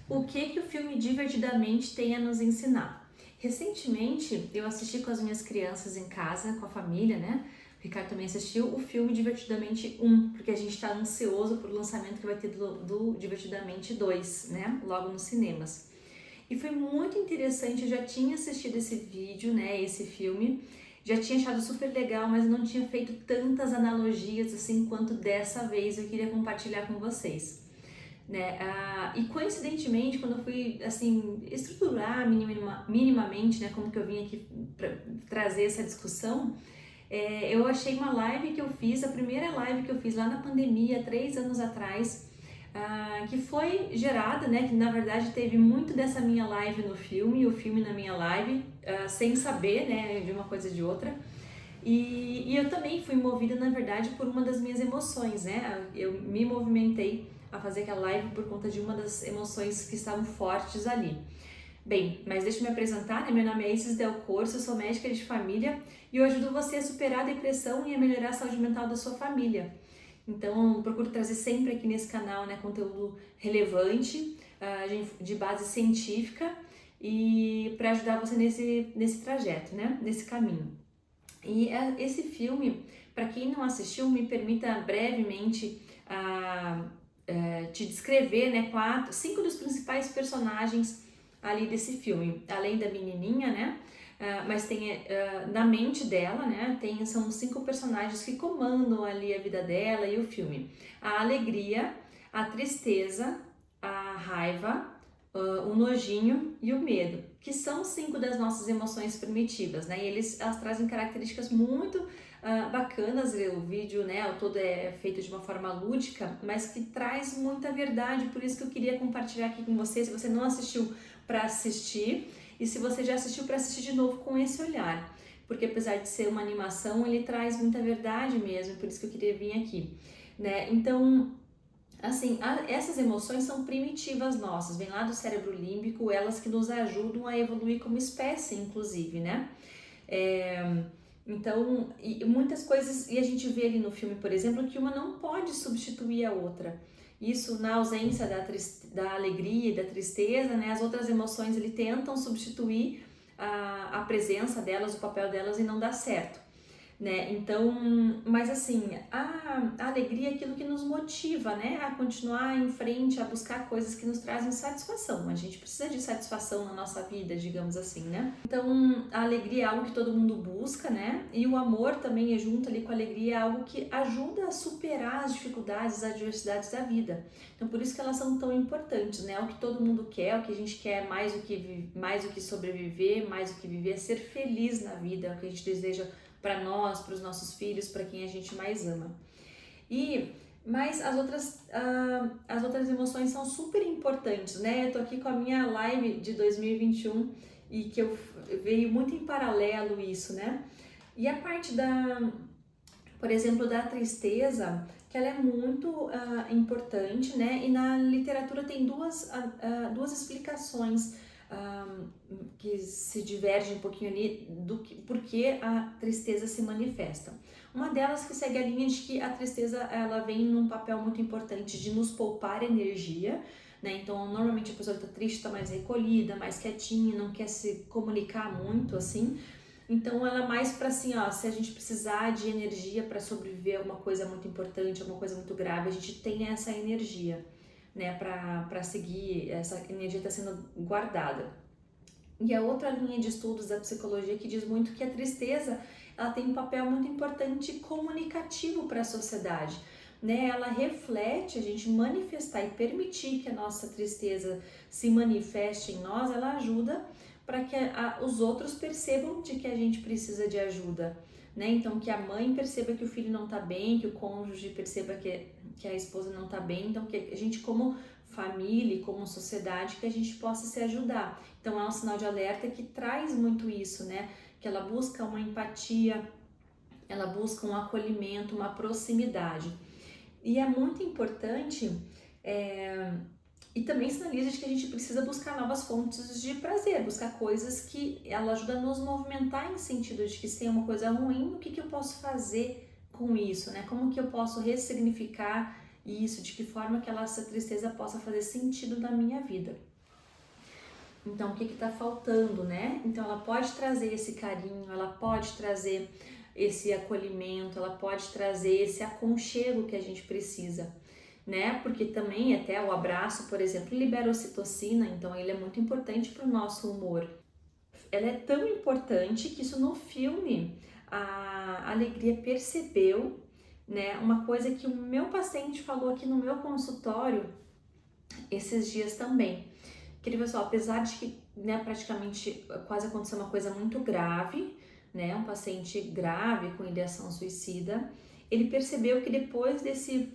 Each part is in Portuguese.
O que o filme Divertidamente tem a nos ensinar? Recentemente, eu assisti com as minhas crianças em casa, com a família, né? O Ricardo também assistiu o filme Divertidamente 1, porque a gente está ansioso por o lançamento que vai ter do Divertidamente 2, né? Logo nos cinemas. E foi muito interessante, eu já tinha assistido esse vídeo, né? Esse filme, já tinha achado super legal, mas eu não tinha feito tantas analogias assim quanto dessa vez eu queria compartilhar com vocês. Né? E coincidentemente, quando eu fui assim estruturar minimamente, né, como que eu vim aqui para trazer essa discussão, eu achei uma live que eu fiz, a primeira live que eu fiz lá na pandemia, 3 anos atrás, que foi gerada, né, que na verdade teve muito dessa minha live no filme, e o filme na minha live, sem saber, né, de uma coisa de outra. E eu também fui movida, na verdade, por uma das minhas emoções, né? Eu me movimentei a fazer aquela live por conta de uma das emoções que estavam fortes ali. Bem, mas deixa eu me apresentar, né? Meu nome é Isis Del Corso, eu sou médica de família e eu ajudo você a superar a depressão e a melhorar a saúde mental da sua família. Então, eu procuro trazer sempre aqui nesse canal, né, conteúdo relevante, de base científica e para ajudar você nesse trajeto, né? Nesse caminho. E esse filme, para quem não assistiu, me permita brevemente te descrever, né, cinco dos principais personagens ali desse filme, além da menininha, né? Mas tem na mente dela, né? São 5 personagens que comandam ali a vida dela e o filme: a alegria, a tristeza, a raiva, o nojinho e o medo, que são 5 das nossas emoções primitivas, né? E elas trazem características muito bacanas. O vídeo, né, o todo é feito de uma forma lúdica, mas que traz muita verdade. Por isso que eu queria compartilhar aqui com você. Se você não assistiu, para assistir, e se você já assistiu, para assistir de novo com esse olhar, porque apesar de ser uma animação, ele traz muita verdade mesmo. Por isso que eu queria vir aqui, né? Então, assim, essas emoções são primitivas nossas, vêm lá do cérebro límbico, elas que nos ajudam a evoluir como espécie, inclusive, né? É, então, e muitas coisas, e a gente vê ali no filme, por exemplo, que uma não pode substituir a outra. Isso na ausência da alegria e da tristeza, né? As outras emoções ele tentam substituir a presença delas, o papel delas, e não dá certo, né? Então, mas assim, a alegria é aquilo que nos motiva, né, a continuar em frente, a buscar coisas que nos trazem satisfação. A gente precisa de satisfação na nossa vida, digamos assim, né? Então, a alegria é algo que todo mundo busca, né? E o amor também é junto ali com a alegria, é algo que ajuda a superar as dificuldades, as adversidades da vida. Então, por isso que elas são tão importantes, né? É o que todo mundo quer, é o que a gente quer mais do que sobreviver, mais do que viver, é ser feliz na vida, é o que a gente deseja para nós, para os nossos filhos, para quem a gente mais ama. Mas as outras emoções são super importantes, né? Eu tô aqui com a minha live de 2021 e que eu veio muito em paralelo isso, né? E a parte por exemplo, da tristeza, que ela é muito importante, né? E na literatura tem duas explicações que se divergem um pouquinho ali do por que a tristeza se manifesta. Uma delas que segue a linha de que a tristeza ela vem num papel muito importante de nos poupar energia, né? Então, normalmente a pessoa está triste, está mais recolhida, mais quietinha, não quer se comunicar muito assim. Então ela é mais para assim, ó, se a gente precisar de energia para sobreviver a uma coisa muito importante, a uma coisa muito grave, a gente tem essa energia, né, para seguir, essa energia está sendo guardada. E a outra linha de estudos da psicologia que diz muito que a tristeza, ela tem um papel muito importante comunicativo para a sociedade, né? Ela reflete, a gente manifestar e permitir que a nossa tristeza se manifeste em nós, ela ajuda para que os outros percebam de que a gente precisa de ajuda, né? Então, que a mãe perceba que o filho não está bem, que o cônjuge perceba que a esposa não está bem, então que a gente como família e como sociedade, que a gente possa se ajudar. Então é um sinal de alerta que traz muito isso, né? Que ela busca uma empatia, ela busca um acolhimento, uma proximidade. E é muito importante, e também sinaliza de que a gente precisa buscar novas fontes de prazer, buscar coisas que ela ajuda a nos movimentar em sentido de que se tem uma coisa ruim, o que eu posso fazer com isso, né? Como que eu posso ressignificar isso, de que forma que essa tristeza possa fazer sentido na minha vida. Então, o que está faltando, né? Então, ela pode trazer esse carinho, ela pode trazer esse acolhimento, ela pode trazer esse aconchego que a gente precisa, né? Porque também até o abraço, por exemplo, libera ocitocina, então ele é muito importante para o nosso humor. Ela é tão importante que isso no filme a Alegria percebeu, né? Uma coisa que o meu paciente falou aqui no meu consultório esses dias também. Que ele falou assim, ó, apesar de que, né, praticamente quase aconteceu uma coisa muito grave, né? Um paciente grave com ideação suicida, ele percebeu que depois desse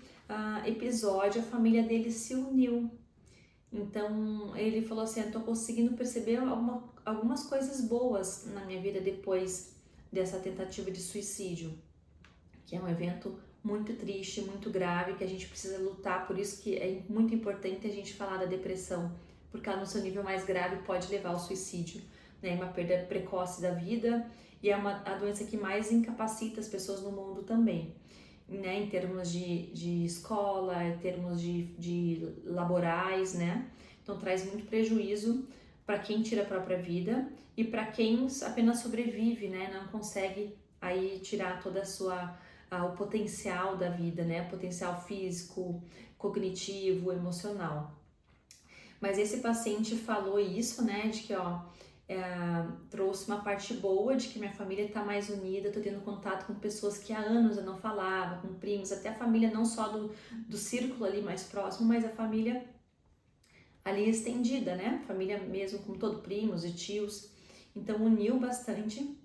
episódio a família dele se uniu. Então ele falou assim, eu tô conseguindo perceber algumas coisas boas na minha vida depois dessa tentativa de suicídio, que é um evento muito triste, muito grave, que a gente precisa lutar, por isso que é muito importante a gente falar da depressão, porque ela no seu nível mais grave pode levar ao suicídio, né? Uma perda precoce da vida e é a doença que mais incapacita as pessoas no mundo também, né? Em termos de escola, em termos de laborais, né? Então traz muito prejuízo para quem tira a própria vida e para quem apenas sobrevive, né? Não consegue aí tirar toda a sua o potencial da vida, né? Potencial físico, cognitivo, emocional. Mas esse paciente falou isso, né? De que, ó, trouxe uma parte boa de que minha família está mais unida, tô tendo contato com pessoas que há anos eu não falava, com primos, até a família não só do círculo ali mais próximo, mas a família ali estendida, né? Família mesmo com todo primos e tios. Então uniu bastante.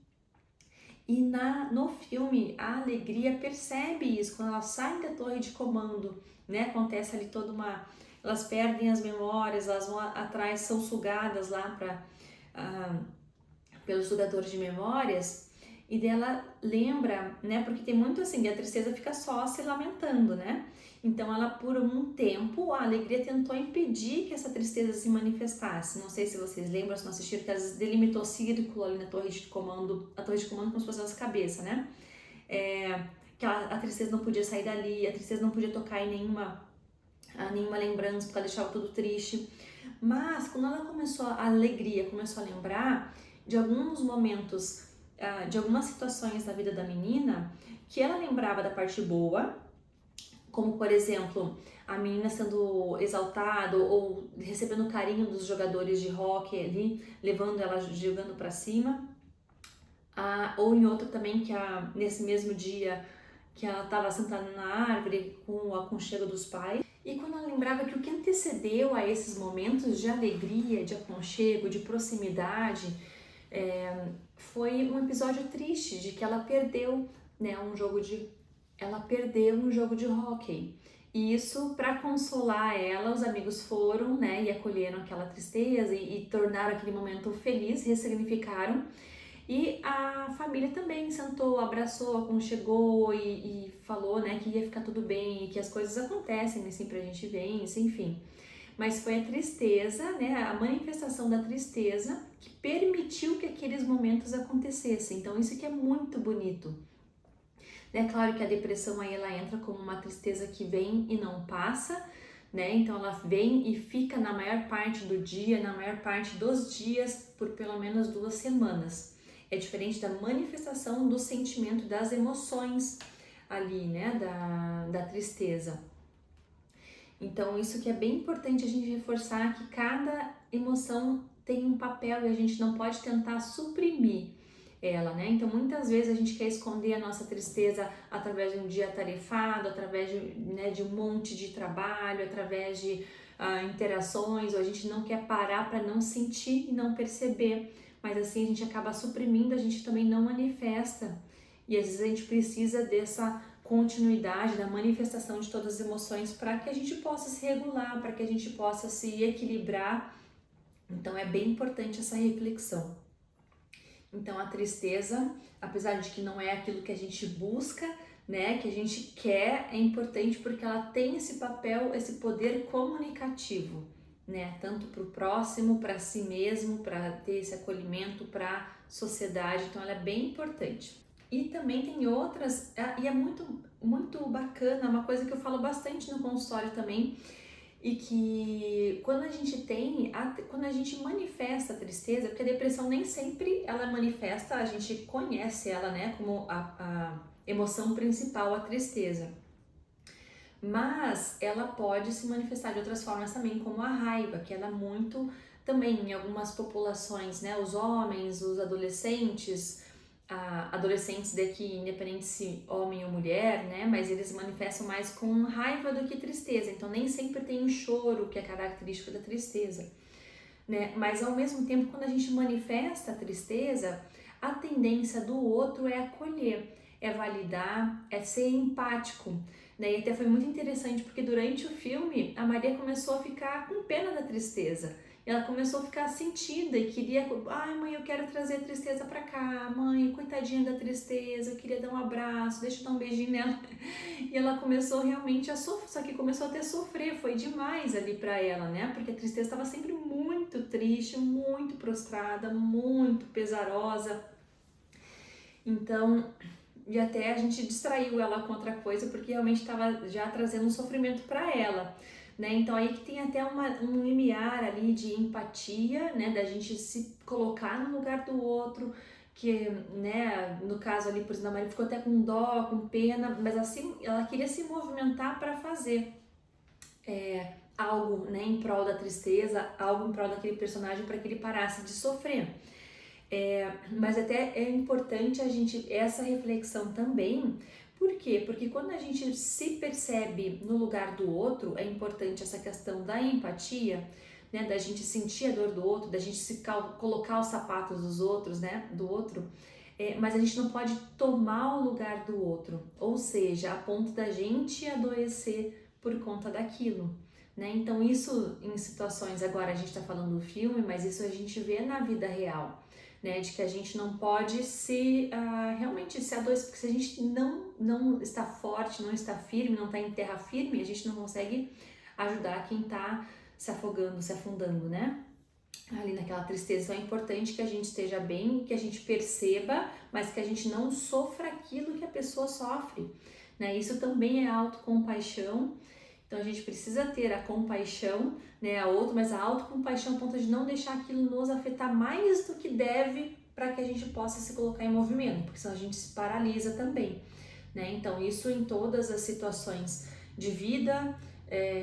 E no filme, a Alegria percebe isso, quando ela sai da torre de comando, né? Acontece ali toda uma... Elas perdem as memórias, elas vão atrás, são sugadas lá pelos sugadores de memórias, e dela lembra, né? Porque tem muito assim, a tristeza fica só se lamentando, né? Então ela, por um tempo, a Alegria tentou impedir que essa tristeza se manifestasse. Não sei se vocês lembram, se não assistiram, que às vezes delimitou círculo ali na torre de comando, a torre de comando como se fosse a nossa cabeça, né? Que a tristeza não podia sair dali, a tristeza não podia tocar em nenhuma lembrança, porque ela deixava tudo triste. Mas quando ela começou, a Alegria começou a lembrar de alguns momentos, de algumas situações da vida da menina, que ela lembrava da parte boa, como por exemplo, a menina sendo exaltada ou recebendo o carinho dos jogadores de hóquei ali, levando ela, jogando para cima. Ou em outro também, que nesse mesmo dia, que ela estava sentada na árvore com o aconchego dos pais. E quando ela lembrava que o que antecedeu a esses momentos de alegria, de aconchego, de proximidade, foi um episódio triste de que ela perdeu, né, ela perdeu um jogo de hóquei. E isso, para consolar ela, os amigos foram, né, e acolheram aquela tristeza e tornaram aquele momento feliz, ressignificaram. E a família também sentou, abraçou, aconchegou e falou, né, que ia ficar tudo bem e que as coisas acontecem, né, sempre a gente vence, enfim. Mas foi a tristeza, né, a manifestação da tristeza que permitiu que aqueles momentos acontecessem. Então isso que é muito bonito. É claro que a depressão aí ela entra como uma tristeza que vem e não passa, né? Então ela vem e fica na maior parte do dia, na maior parte dos dias, por pelo menos 2 semanas. É diferente da manifestação do sentimento, das emoções ali, né? Da tristeza. Então isso que é bem importante a gente reforçar, que cada emoção tem um papel e a gente não pode tentar suprimir ela, né? Então muitas vezes a gente quer esconder a nossa tristeza através de um dia atarefado, através de um monte de trabalho, através de interações, ou a gente não quer parar para não sentir e não perceber, mas assim a gente acaba suprimindo, a gente também não manifesta, e às vezes a gente precisa dessa continuidade, da manifestação de todas as emoções para que a gente possa se regular, para que a gente possa se equilibrar. Então é bem importante essa reflexão. Então a tristeza, apesar de que não é aquilo que a gente busca, né, que a gente quer, é importante porque ela tem esse papel, esse poder comunicativo, né, tanto para o próximo, para si mesmo, para ter esse acolhimento, para a sociedade. Então ela é bem importante. E também tem outras, e é muito, muito bacana, uma coisa que eu falo bastante no consultório também, e que quando a gente manifesta a tristeza, porque a depressão nem sempre ela manifesta, a gente conhece ela, né, como a emoção principal, a tristeza. Mas ela pode se manifestar de outras formas também, como a raiva, que ela é muito também em algumas populações, né, os homens, os adolescentes, adolescentes daqui, independente se homem ou mulher, né, mas eles manifestam mais com raiva do que tristeza, então nem sempre tem o choro, que é característico da tristeza, né, mas ao mesmo tempo, quando a gente manifesta a tristeza, a tendência do outro é acolher, é validar, é ser empático, né, e até foi muito interessante porque durante o filme a Maria começou a ficar com pena da tristeza. Ela começou a ficar sentida e queria, ai mãe, eu quero trazer a tristeza pra cá, mãe, coitadinha da tristeza, eu queria dar um abraço, deixa eu dar um beijinho nela. E ela começou realmente a sofrer, só que começou até a sofrer, foi demais ali pra ela, né? Porque a tristeza estava sempre muito triste, muito prostrada, muito pesarosa. Então, e até a gente distraiu ela com outra coisa, porque realmente estava já trazendo um sofrimento para ela, né? Então aí que tem até um limiar ali de empatia, né? Da gente se colocar no lugar do outro, que, né? No caso ali, por exemplo, a Maria ficou até com dó, com pena, mas assim, ela queria se movimentar para fazer algo, né? Em prol da tristeza, algo em prol daquele personagem para que ele parasse de sofrer. Mas até é importante a gente, essa reflexão também, por quê? Porque quando a gente se percebe no lugar do outro, é importante essa questão da empatia, né, da gente sentir a dor do outro, da gente colocar os sapatos dos outros, né, do outro, mas a gente não pode tomar o lugar do outro, ou seja, a ponto da gente adoecer por conta daquilo. Né? Então isso em situações, agora a gente está falando do filme, mas isso a gente vê na vida real. Né, de que a gente não pode realmente se adoecer, porque se a gente não está forte, não está firme, não está em terra firme, a gente não consegue ajudar quem está se afogando, se afundando, né? Ali naquela tristeza. Então é importante que a gente esteja bem, que a gente perceba, mas que a gente não sofra aquilo que a pessoa sofre, né? Isso também é autocompaixão. Então a gente precisa ter a compaixão, né, a outro, mas a autocompaixão a ponto de não deixar aquilo nos afetar mais do que deve para que a gente possa se colocar em movimento, porque senão a gente se paralisa também, né? Então isso em todas as situações de vida.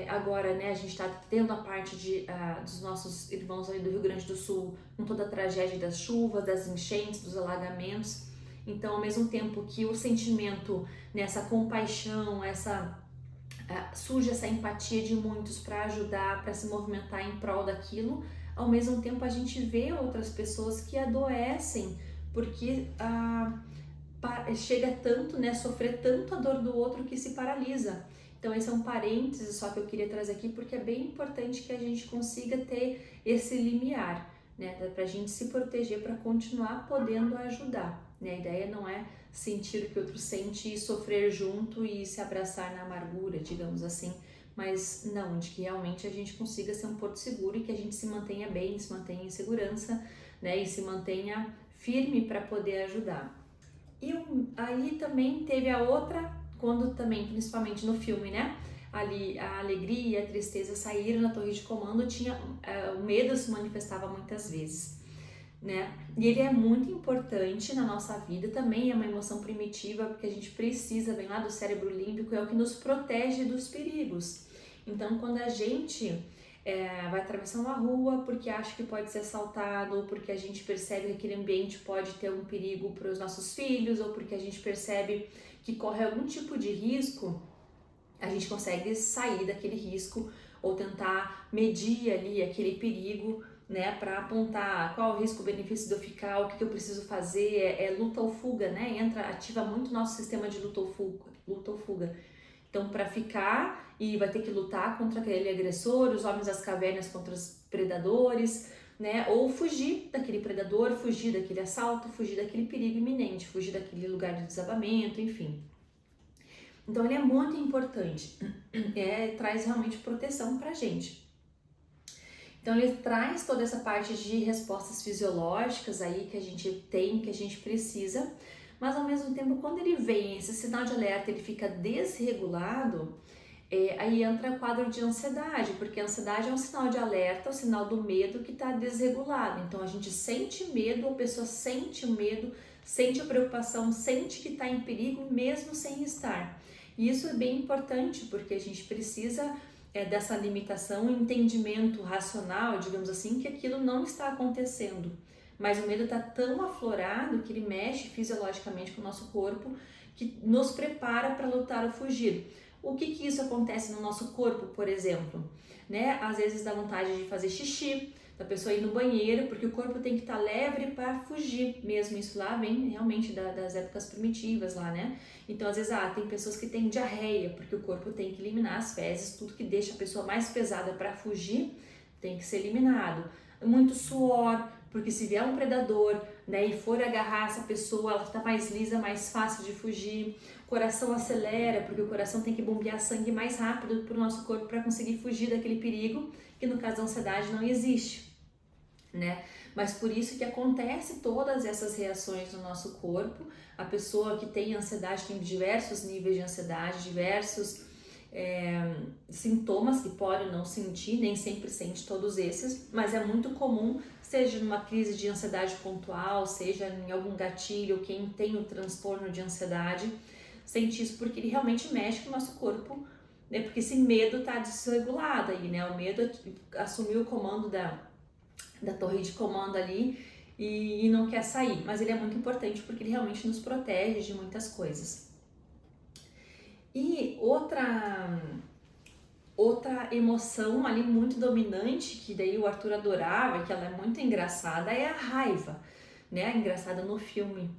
Agora, né, a gente está tendo a parte dos nossos irmãos ali do Rio Grande do Sul com toda a tragédia das chuvas, das enchentes, dos alagamentos. Então, ao mesmo tempo que o sentimento, nessa compaixão, surge essa empatia de muitos para ajudar, para se movimentar em prol daquilo, ao mesmo tempo a gente vê outras pessoas que adoecem porque chega tanto, né, sofrer tanto a dor do outro que se paralisa. Então esse é um parêntese só que eu queria trazer aqui porque é bem importante que a gente consiga ter esse limiar, né, para a gente se proteger para continuar podendo ajudar. Né? A ideia não é sentir o que o outro sente e sofrer junto e se abraçar na amargura, digamos assim, mas não, de que realmente a gente consiga ser um porto seguro e que a gente se mantenha bem, se mantenha em segurança, né, e se mantenha firme para poder ajudar. E aí também teve a outra, quando também, principalmente no filme, né, ali a alegria e a tristeza saíram na torre de comando, o medo se manifestava muitas vezes. Né? E ele é muito importante na nossa vida, também é uma emoção primitiva, porque a gente precisa, vem lá do cérebro límbico, é o que nos protege dos perigos. Então, quando a gente vai atravessando a rua porque acha que pode ser assaltado, ou porque a gente percebe que aquele ambiente pode ter um perigo para os nossos filhos, ou porque a gente percebe que corre algum tipo de risco, a gente consegue sair daquele risco ou tentar medir ali aquele perigo, né, para apontar qual o risco-benefício de eu ficar, o que eu preciso fazer, luta ou fuga, né, ativa muito o nosso sistema de luta ou fuga. Então, para ficar, e vai ter que lutar contra aquele agressor, os homens das cavernas contra os predadores, né, ou fugir daquele predador, fugir daquele assalto, fugir daquele perigo iminente, fugir daquele lugar de desabamento, enfim. Então, ele é muito importante, traz realmente proteção pra gente. Então ele traz toda essa parte de respostas fisiológicas aí que a gente tem, que a gente precisa, mas ao mesmo tempo quando ele vem, esse sinal de alerta ele fica desregulado, Aí entra o quadro de ansiedade, porque a ansiedade é um sinal de alerta, o sinal do medo que está desregulado. Então a gente sente medo, a pessoa sente o medo, sente a preocupação, sente que está em perigo, mesmo sem estar. E isso é bem importante, porque a gente precisa dessa limitação, entendimento racional, digamos assim, que aquilo não está acontecendo. Mas o medo está tão aflorado que ele mexe fisiologicamente com o nosso corpo, que nos prepara para lutar ou fugir. O que isso acontece no nosso corpo, por exemplo? Né? Às vezes dá vontade de fazer xixi, da pessoa ir no banheiro, porque o corpo tem que estar leve para fugir mesmo. Isso lá vem realmente das épocas primitivas lá, né? Então, às vezes, tem pessoas que têm diarreia, porque o corpo tem que eliminar as fezes, tudo que deixa a pessoa mais pesada para fugir tem que ser eliminado. Muito suor, porque se vier um predador, né, e for agarrar essa pessoa, ela está mais lisa, mais fácil de fugir. O coração acelera, porque o coração tem que bombear sangue mais rápido para o nosso corpo para conseguir fugir daquele perigo, que no caso da ansiedade não existe, né? Mas por isso que acontece todas essas reações no nosso corpo. A pessoa que tem ansiedade tem diversos níveis de ansiedade, diversos sintomas que pode não sentir, nem sempre sente todos esses, mas é muito comum, seja numa crise de ansiedade pontual, seja em algum gatilho, quem tem o transtorno de ansiedade, sente isso porque ele realmente mexe com o nosso corpo, né? Porque esse medo está desregulado aí, né? O medo assumiu o comando da torre de comando ali e não quer sair, mas ele é muito importante porque ele realmente nos protege de muitas coisas. E outra emoção ali muito dominante, que daí o Arthur adorava, que ela é muito engraçada, é a raiva, né? Engraçada no filme,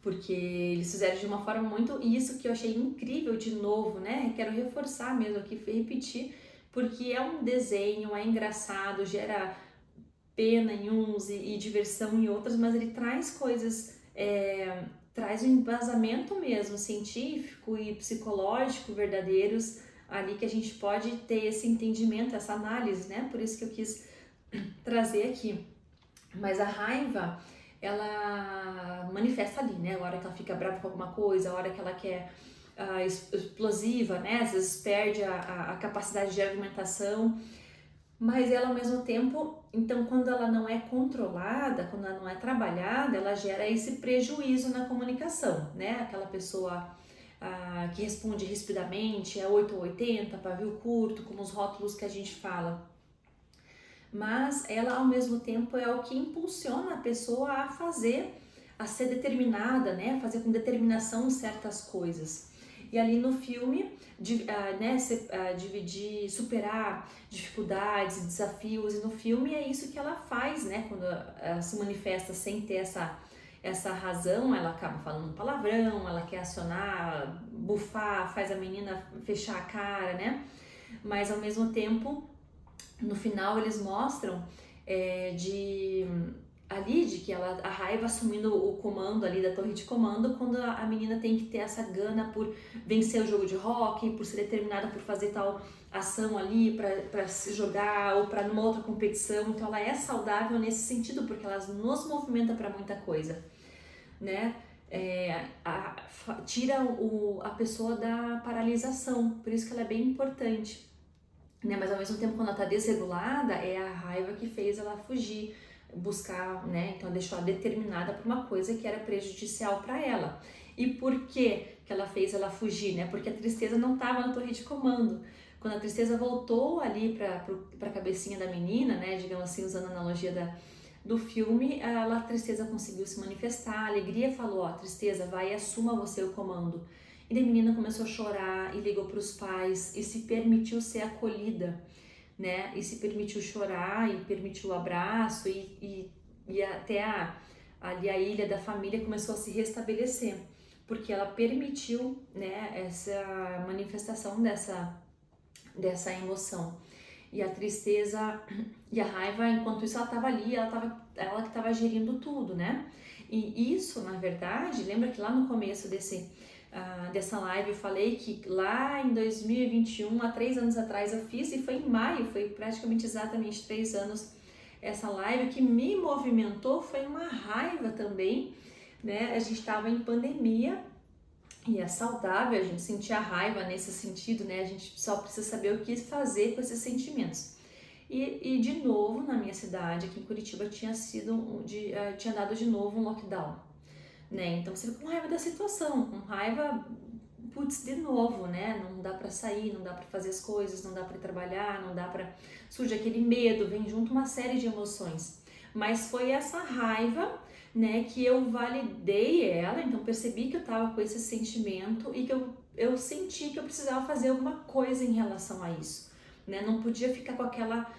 porque eles fizeram de uma forma muito... Isso que eu achei incrível de novo, né? Quero reforçar mesmo aqui, repetir, porque é um desenho, é engraçado, gera pena em uns e diversão em outros, mas ele traz coisas... traz um embasamento mesmo científico e psicológico verdadeiros ali que a gente pode ter esse entendimento, essa análise, né? Por isso que eu quis trazer aqui. Mas a raiva, ela manifesta ali, né? A hora que ela fica brava com alguma coisa, a hora que ela quer explosiva, né? Às vezes perde a capacidade de argumentação. Mas ela ao mesmo tempo, então quando ela não é controlada, quando ela não é trabalhada, ela gera esse prejuízo na comunicação, né? Aquela pessoa que responde rispidamente, é 8 ou 80, pavio curto, como os rótulos que a gente fala. Mas ela ao mesmo tempo é o que impulsiona a pessoa a fazer, a ser determinada, né? Fazer com determinação certas coisas. E ali no filme, dividir, superar dificuldades, desafios, e no filme é isso que ela faz, né? Quando ela se manifesta sem ter essa razão, ela acaba falando um palavrão, ela quer acionar, bufar, faz a menina fechar a cara, né? Mas ao mesmo tempo, no final eles mostram de que a raiva assumindo o comando ali da torre de comando, quando a menina tem que ter essa gana por vencer o jogo de hóquei, por ser determinada por fazer tal ação ali para se jogar ou para numa outra competição. Então ela é saudável nesse sentido, porque ela nos movimenta para muita coisa, né? Tira a pessoa da paralisação, por isso que ela é bem importante, né? Mas ao mesmo tempo, quando ela está desregulada, é a raiva que fez ela fugir, buscar, né? Então deixou ela determinada por uma coisa que era prejudicial para ela. E por que ela fez ela fugir, né? Porque a tristeza não estava na torre de comando. Quando a tristeza voltou ali para a cabecinha da menina, né? Digamos assim, usando a analogia do filme, a tristeza conseguiu se manifestar, a alegria falou, ó, tristeza, vai e assuma você o comando. E a menina começou a chorar e ligou para os pais e se permitiu ser acolhida, né? E se permitiu chorar e permitiu o abraço e até ali a ilha da família começou a se restabelecer, porque ela permitiu, né, essa manifestação dessa emoção. E a tristeza e a raiva, enquanto isso ela estava ali, ela que estava gerindo tudo, né? E isso, na verdade, lembra que lá no começo dessa live eu falei que lá em 2021, há 3 anos atrás eu fiz, e foi em maio, foi praticamente exatamente 3 anos essa live, que me movimentou foi uma raiva também, né? A gente estava em pandemia E é saudável a gente sentir a raiva nesse sentido, né? A gente só precisa saber o que fazer com esses sentimentos. E de novo, na minha cidade, aqui em Curitiba, tinha dado de novo um lockdown, né? Então você fica com raiva da situação, com raiva, putz, de novo, né? Não dá pra sair, não dá pra fazer as coisas, não dá pra ir trabalhar, não dá pra... Surge aquele medo, vem junto uma série de emoções. Mas foi essa raiva, né, que eu validei ela, então percebi que eu tava com esse sentimento e que eu senti que eu precisava fazer alguma coisa em relação a isso, né? Não podia ficar com aquela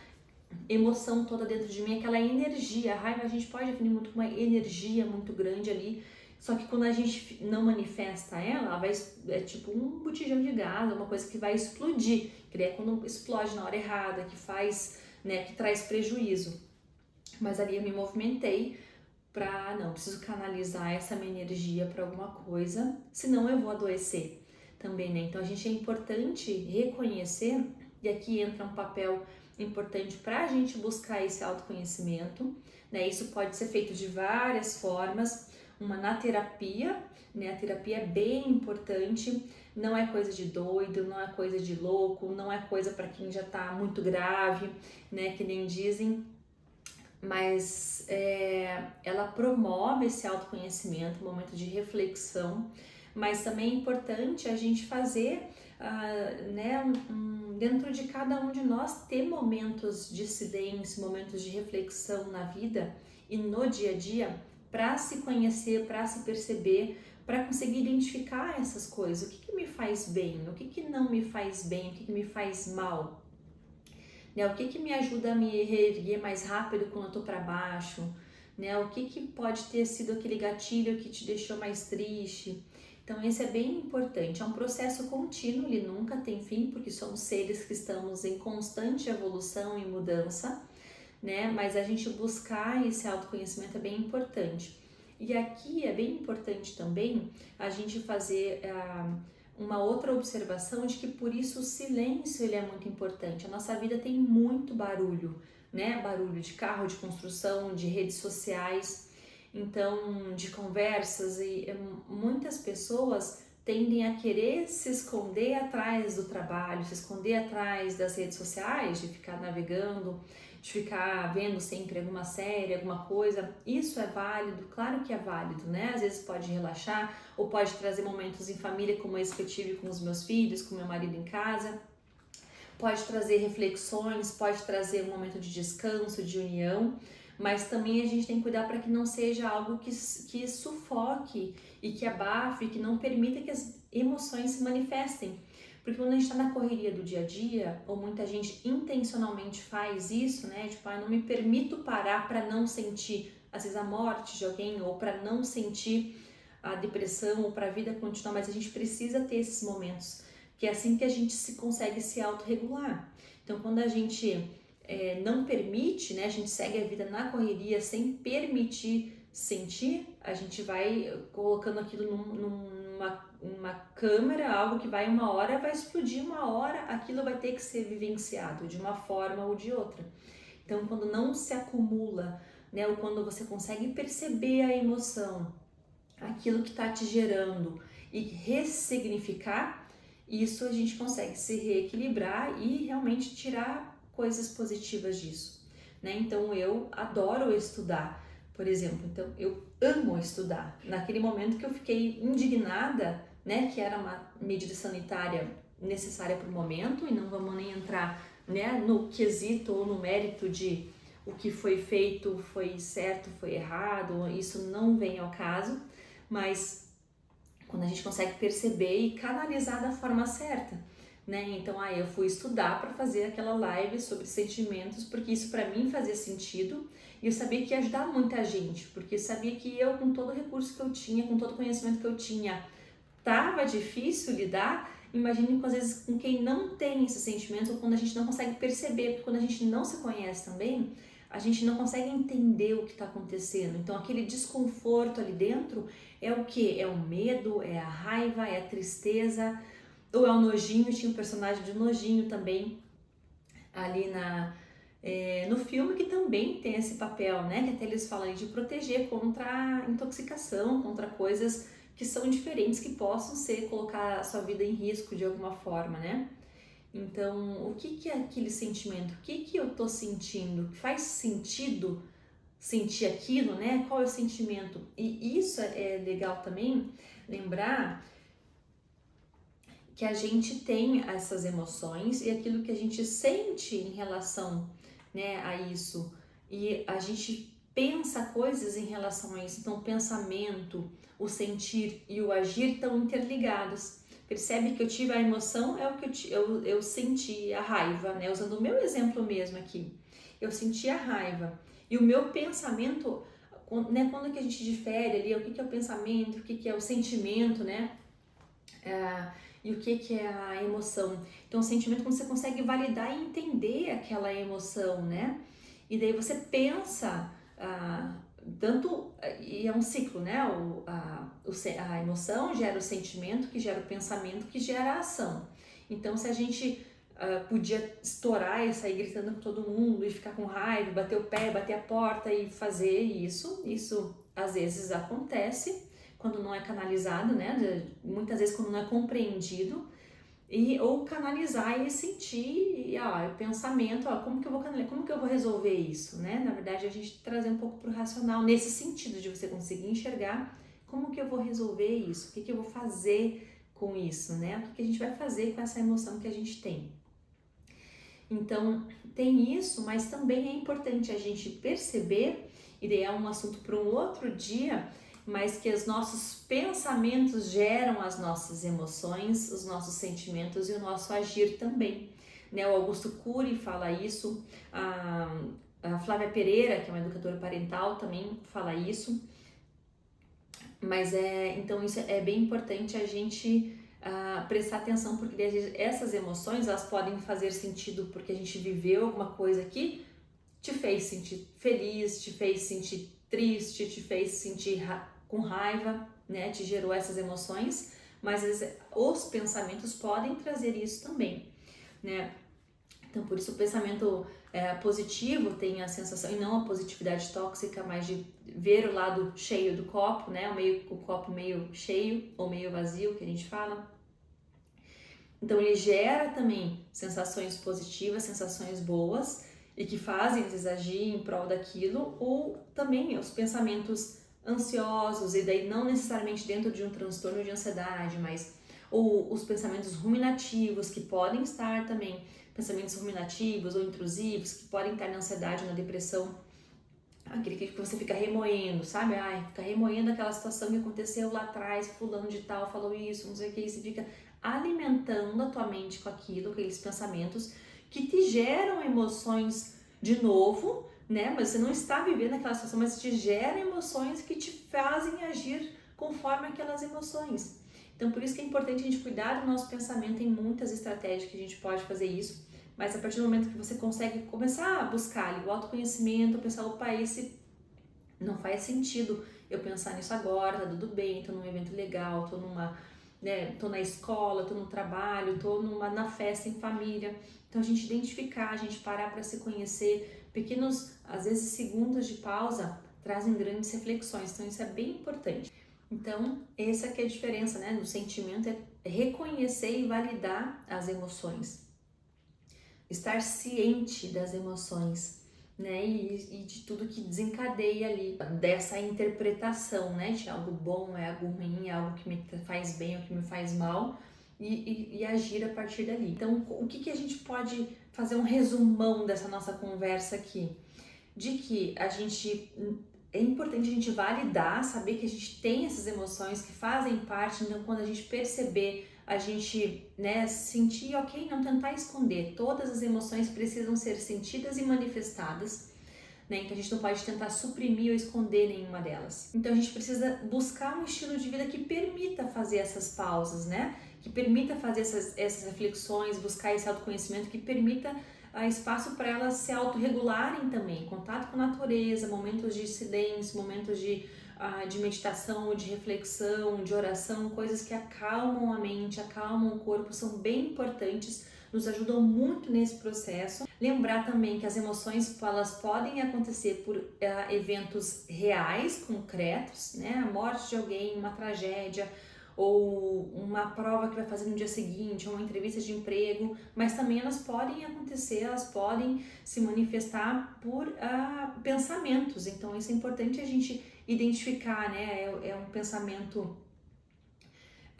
emoção toda dentro de mim, aquela energia. A raiva a gente pode definir muito uma energia muito grande ali, só que quando a gente não manifesta ela vai, é tipo um botijão de gás, uma coisa que vai explodir, que é quando explode na hora errada, que faz, né, que traz prejuízo. Mas ali eu me movimentei para, não, preciso canalizar essa minha energia para alguma coisa, senão eu vou adoecer também, né? Então a gente é importante reconhecer, e aqui entra um papel importante para a gente buscar esse autoconhecimento, né? Isso pode ser feito de várias formas, uma na terapia, né? A terapia é bem importante, não é coisa de doido, não é coisa de louco, não é coisa para quem já tá muito grave, né? Que nem dizem, mas ela promove esse autoconhecimento, um momento de reflexão, mas também é importante a gente fazer, né, dentro de cada um de nós ter momentos de silêncio, momentos de reflexão na vida e no dia a dia para se conhecer, para se perceber, para conseguir identificar essas coisas, o que me faz bem, o que não me faz bem, o que me faz mal. Né? O que me ajuda a me reerguer mais rápido quando eu tô para baixo, né? O que pode ter sido aquele gatilho que te deixou mais triste. Então esse é bem importante, é um processo contínuo, ele nunca tem fim, porque somos seres que estamos em constante evolução e mudança, né? Mas a gente buscar esse autoconhecimento é bem importante. E aqui é bem importante também a gente fazer uma outra observação de que por isso o silêncio ele é muito importante. A nossa vida tem muito barulho, né? Barulho de carro, de construção, de redes sociais, então de conversas e muitas pessoas tendem a querer se esconder atrás do trabalho, se esconder atrás das redes sociais, de ficar navegando, de ficar vendo sempre alguma série, alguma coisa. Isso é válido, claro que é válido, né? Às vezes pode relaxar ou pode trazer momentos em família, como esse que eu tive com os meus filhos, com meu marido em casa. Pode trazer reflexões, pode trazer um momento de descanso, de união, mas também a gente tem que cuidar para que não seja algo que sufoque e que abafe, que não permita que as emoções se manifestem. Porque quando a gente está na correria do dia a dia, ou muita gente intencionalmente faz isso, né? Tipo, não me permito parar para não sentir, às vezes, a morte de alguém, ou para não sentir a depressão, ou para a vida continuar, mas a gente precisa ter esses momentos, que é assim que a gente consegue se autorregular. Então, quando a gente não permite, né? A gente segue a vida na correria sem permitir sentir, a gente vai colocando aquilo numa câmera, algo que vai uma hora, vai explodir uma hora, aquilo vai ter que ser vivenciado de uma forma ou de outra. Então, quando não se acumula, né, ou quando você consegue perceber a emoção, aquilo que está te gerando e ressignificar, isso a gente consegue se reequilibrar e realmente tirar coisas positivas disso, né? Então, eu adoro estudar, por exemplo, então eu amo estudar. Naquele momento que eu fiquei indignada, né, que era uma medida sanitária necessária para o momento, e não vamos nem entrar, né, no quesito ou no mérito de o que foi feito, foi certo, foi errado, isso não vem ao caso, mas quando a gente consegue perceber e canalizar da forma certa, né? Então, eu fui estudar para fazer aquela live sobre sentimentos, porque isso para mim fazia sentido e eu sabia que ia ajudar muita gente, porque eu sabia que eu, com todo o recurso que eu tinha, com todo o conhecimento que eu tinha, tava difícil lidar. Imagine, às vezes, com quem não tem esses sentimentos, ou quando a gente não consegue perceber, porque quando a gente não se conhece também, a gente não consegue entender o que está acontecendo. Então, aquele desconforto ali dentro é o que? É o medo, é a raiva, é a tristeza, ou é o nojinho. Tinha um personagem de nojinho também ali no filme, que também tem esse papel, né? Que até eles falam de proteger contra a intoxicação, contra coisas que são diferentes, que possam colocar a sua vida em risco de alguma forma, né? Então, o que é aquele sentimento? O que eu tô sentindo? Faz sentido sentir aquilo, né? Qual é o sentimento? E isso é legal também lembrar que a gente tem essas emoções e aquilo que a gente sente em relação, né, a isso. E a gente pensa coisas em relação a isso. Então, o pensamento, o sentir e o agir estão interligados. Percebe que eu tive a emoção, é o que eu senti, a raiva, né? Usando o meu exemplo mesmo aqui. Eu senti a raiva. E o meu pensamento, né, quando que a gente difere ali, o que é o pensamento, o que é o sentimento, né? E o que é a emoção. Então, o sentimento, quando você consegue validar e entender aquela emoção, né? E daí você pensa, e é um ciclo, né? A emoção gera o sentimento, que gera o pensamento, que gera a ação. Então, se a gente podia estourar e sair gritando com todo mundo e ficar com raiva, bater o pé, bater a porta e fazer isso às vezes acontece quando não é canalizado, né? Muitas vezes quando não é compreendido, ou canalizar e sentir, o pensamento, como que eu vou canalizar, como que eu vou resolver isso, né? Na verdade, a gente trazer um pouco para o racional, nesse sentido de você conseguir enxergar como que eu vou resolver isso, o que que eu vou fazer com isso, né? O que a gente vai fazer com essa emoção que a gente tem. Então, tem isso, mas também é importante a gente perceber, e daí é um assunto para um outro dia, mas que os nossos pensamentos geram as nossas emoções, os nossos sentimentos e o nosso agir também. Né? O Augusto Cury fala isso, a Flávia Pereira, que é uma educadora parental, também fala isso. Mas então isso é bem importante a gente prestar atenção, porque essas emoções elas podem fazer sentido porque a gente viveu alguma coisa que te fez sentir feliz, te fez sentir triste, te fez sentir com raiva, né? Te gerou essas emoções, mas os pensamentos podem trazer isso também, né? Então, por isso o pensamento positivo tem a sensação, e não a positividade tóxica, mas de ver o lado cheio do copo, né? O copo meio cheio ou meio vazio, que a gente fala. Então, ele gera também sensações positivas, sensações boas, e que fazem eles agir em prol daquilo, ou também os pensamentos ansiosos, e daí não necessariamente dentro de um transtorno de ansiedade, mas ou os pensamentos ruminativos, que podem estar também, pensamentos ruminativos ou intrusivos, que podem estar na ansiedade, na depressão, aquele que você fica remoendo, sabe? Fica remoendo aquela situação que aconteceu lá atrás, fulano de tal falou isso, não sei o que, e você fica alimentando a tua mente com aquilo, com aqueles pensamentos que te geram emoções de novo, né? Mas você não está vivendo aquela situação, mas te gera emoções que te fazem agir conforme aquelas emoções. Então, por isso que é importante a gente cuidar do nosso pensamento. Tem muitas estratégias que a gente pode fazer isso, mas a partir do momento que você consegue começar a buscar ali, o autoconhecimento, pensar, opa, esse não faz sentido eu pensar nisso agora, tá tudo bem, tô num evento legal, tô na escola, tô no trabalho, tô na festa em família. Então a gente identificar, a gente parar para se conhecer, pequenos, às vezes segundos de pausa trazem grandes reflexões, então isso é bem importante. Então essa que é a diferença, né, do sentimento, é reconhecer e validar as emoções, estar ciente das emoções, né, e de tudo que desencadeia ali, dessa interpretação, né, de algo bom, é algo ruim, é algo que me faz bem ou que me faz mal, e agir a partir dali. Então, o que a gente pode fazer um resumão dessa nossa conversa aqui? De que é importante a gente validar, saber que a gente tem essas emoções que fazem parte, então quando a gente perceber, a gente, né, sentir, ok, não tentar esconder. Todas as emoções precisam ser sentidas e manifestadas, né? Então a gente não pode tentar suprimir ou esconder nenhuma delas. Então a gente precisa buscar um estilo de vida que permita fazer essas pausas, né? Que permita fazer essas reflexões, buscar esse autoconhecimento, que permita espaço para elas se autorregularem também, contato com a natureza, momentos de silêncio, momentos de meditação, de reflexão, de oração, coisas que acalmam a mente, acalmam o corpo, são bem importantes, nos ajudam muito nesse processo. Lembrar também que as emoções elas podem acontecer por eventos reais, concretos, né? A morte de alguém, uma tragédia, ou uma prova que vai fazer no dia seguinte, ou uma entrevista de emprego, mas também elas podem acontecer, elas podem se manifestar por pensamentos. Então isso é importante a gente identificar, né? É um pensamento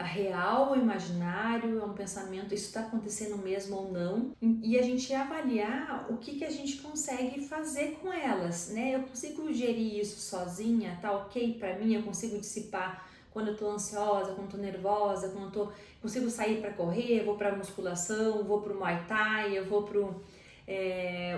real ou imaginário, é um pensamento, isso está acontecendo mesmo ou não, e a gente avaliar o que a gente consegue fazer com elas, né? Eu consigo gerir isso sozinha, tá ok para mim, eu consigo dissipar quando eu tô ansiosa, quando eu tô nervosa, quando eu consigo sair para correr, eu vou para musculação, vou pro Muay Thai, eu vou pro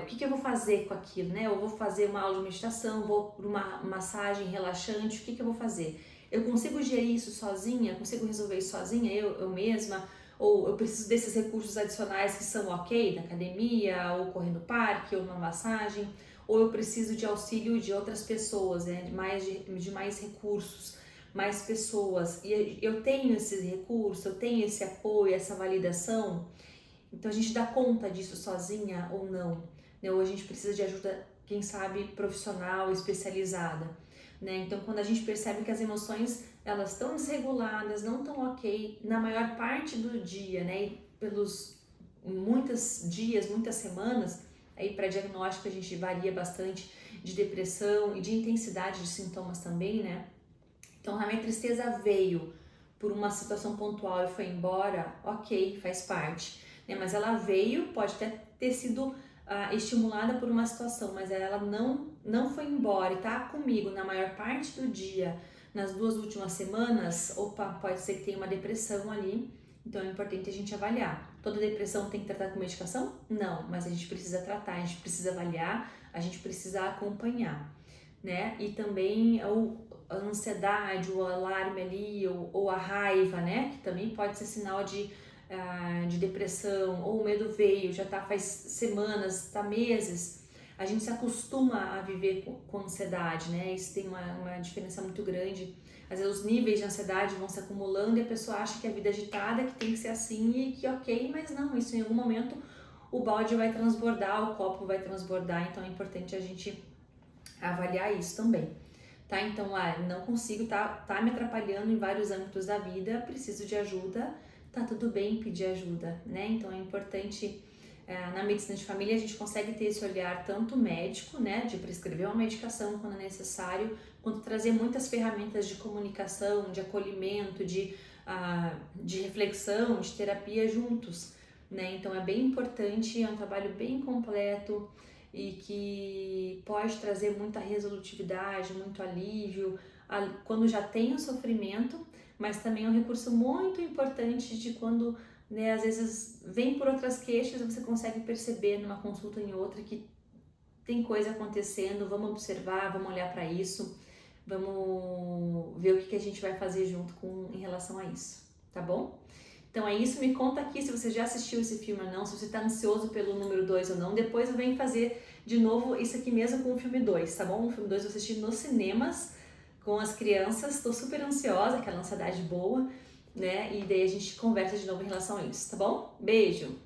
o que eu vou fazer com aquilo, né? Eu vou fazer uma aula de meditação, vou para uma massagem relaxante, o que eu vou fazer? Eu consigo gerir isso sozinha? Consigo resolver isso sozinha, eu mesma? Ou eu preciso desses recursos adicionais que são ok, da academia, ou correr no parque, ou uma massagem? Ou eu preciso de auxílio de outras pessoas, né? de mais recursos, mais pessoas? E eu tenho esses recursos, eu tenho esse apoio, essa validação? Então a gente dá conta disso sozinha ou não? Né? Ou a gente precisa de ajuda, quem sabe, profissional, especializada? Né? Então quando a gente percebe que as emoções elas estão desreguladas, não estão ok, na maior parte do dia, né? E pelos muitos dias, muitas semanas, aí para diagnóstico a gente varia bastante de depressão e de intensidade de sintomas também, né? Então a minha tristeza veio por uma situação pontual e foi embora, ok, faz parte, né? Mas ela veio, pode até ter sido estimulada por uma situação, mas ela não foi embora e tá comigo na maior parte do dia, nas 2 últimas semanas, opa, pode ser que tenha uma depressão ali, então é importante a gente avaliar. Toda depressão tem que tratar com medicação? Não, mas a gente precisa tratar, a gente precisa avaliar, a gente precisa acompanhar, né? E também a ansiedade, o alarme ali, ou a raiva, né? Que também pode ser sinal de depressão, ou o medo veio, já tá faz semanas, tá meses. A gente se acostuma a viver com ansiedade, né? Isso tem uma diferença muito grande. Às vezes os níveis de ansiedade vão se acumulando e a pessoa acha que a vida é agitada, que tem que ser assim e que ok, mas não, isso em algum momento o balde vai transbordar, o copo vai transbordar, então é importante a gente avaliar isso também. Tá? Então, não consigo, tá me atrapalhando em vários âmbitos da vida, preciso de ajuda, tá tudo bem pedir ajuda, né? Então é importante, na medicina de família a gente consegue ter esse olhar tanto médico, né, de prescrever uma medicação quando é necessário, quanto trazer muitas ferramentas de comunicação, de acolhimento, de reflexão, de terapia juntos, né? Então é bem importante, é um trabalho bem completo, e que pode trazer muita resolutividade, muito alívio, quando já tem o sofrimento, mas também é um recurso muito importante de quando, né, às vezes vem por outras queixas, você consegue perceber numa consulta em outra que tem coisa acontecendo, vamos observar, vamos olhar para isso, vamos ver o que a gente vai fazer junto em relação a isso, tá bom? Então é isso, me conta aqui se você já assistiu esse filme ou não, se você está ansioso pelo número 2 ou não. Depois eu venho fazer de novo isso aqui mesmo com o filme 2, tá bom? O filme 2 eu assisti nos cinemas com as crianças, estou super ansiosa, aquela ansiedade boa, né? E daí a gente conversa de novo em relação a isso, tá bom? Beijo!